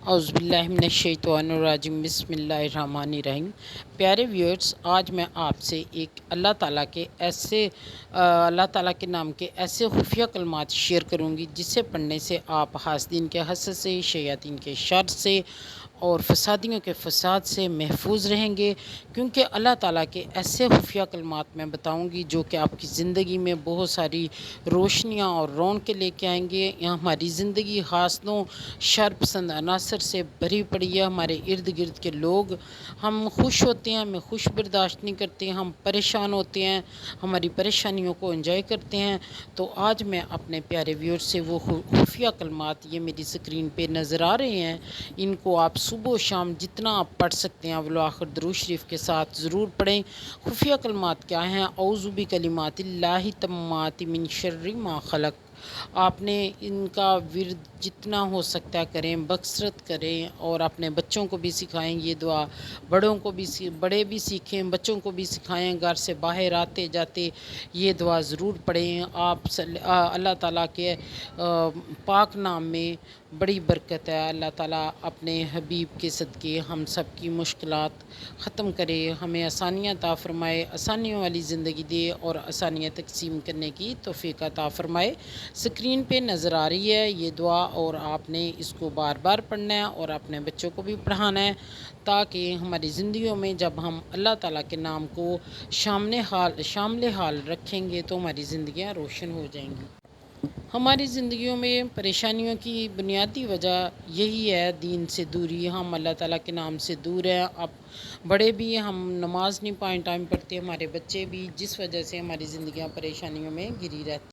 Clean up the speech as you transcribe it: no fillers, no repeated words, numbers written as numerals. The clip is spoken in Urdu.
اعوذ باللہ من الشیطان الرجیم، بسم اللہ الرحمن الرحیم۔ پیارے ویورز، آج میں آپ سے ایک اللہ تعالیٰ کے نام کے ایسے خفیہ کلمات شیئر کروں گی جس سے پڑھنے سے آپ حاسدین کے حسد سے، شیاطین کے شر سے اور فسادیوں کے فساد سے محفوظ رہیں گے، کیونکہ اللہ تعالیٰ کے ایسے خفیہ کلمات میں بتاؤں گی جو کہ آپ کی زندگی میں بہت ساری روشنیاں اور رونقیں لے کے آئیں گے۔ ہماری زندگی حاسدوں، شر پسند عناصر سے بھری پڑی ہے۔ ہمارے ارد گرد کے لوگ، ہم خوش ہوتے ہیں ہمیں خوش برداشت نہیں کرتے، ہم پریشان ہوتے ہیں ہماری پریشانیوں کو انجوائے کرتے ہیں۔ تو آج میں اپنے پیارے ویور سے وہ خفیہ کلمات، یہ میری سکرین پہ نظر آ رہے ہیں، ان کو آپ صبح و شام جتنا آپ پڑھ سکتے ہیں اول آخر درود شریف کے ساتھ ضرور پڑھیں۔ خفیہ کلمات کیا ہیں؟ اعوذ بکلمات اللہ التامات من شر ما خلق۔ آپ نے ان کا ورد جتنا ہو سکتا ہے کریں، بکثرت کریں اور اپنے بچوں کو بھی سکھائیں یہ دعا، بڑے بھی سیکھیں، بچوں کو بھی سکھائیں، گھر سے باہر آتے جاتے یہ دعا ضرور پڑھیں۔ اللہ تعالیٰ کے پاک نام میں بڑی برکت ہے۔ اللہ تعالیٰ اپنے حبیب کے صدقے ہم سب کی مشکلات ختم کرے، ہمیں آسانیاں عطا فرمائے، آسانیوں والی زندگی دے اور آسانیاں تقسیم کرنے کی توفیق عطا فرمائے۔ سکرین پہ نظر آ رہی ہے یہ دعا اور آپ نے اس کو بار بار پڑھنا ہے اور اپنے بچوں کو بھی پڑھانا ہے، تاکہ ہماری زندگیوں میں جب ہم اللہ تعالیٰ کے نام کو شامل حال رکھیں گے تو ہماری زندگیاں روشن ہو جائیں گی۔ ہماری زندگیوں میں پریشانیوں کی بنیادی وجہ یہی ہے، دین سے دوری، ہم اللہ تعالیٰ کے نام سے دور ہیں۔ اب بڑے بھی ہم نماز نہیں ٹائم پڑھتے، ہمارے بچے بھی، جس وجہ سے ہماری زندگیاں پریشانیوں میں گھری رہتی ہیں۔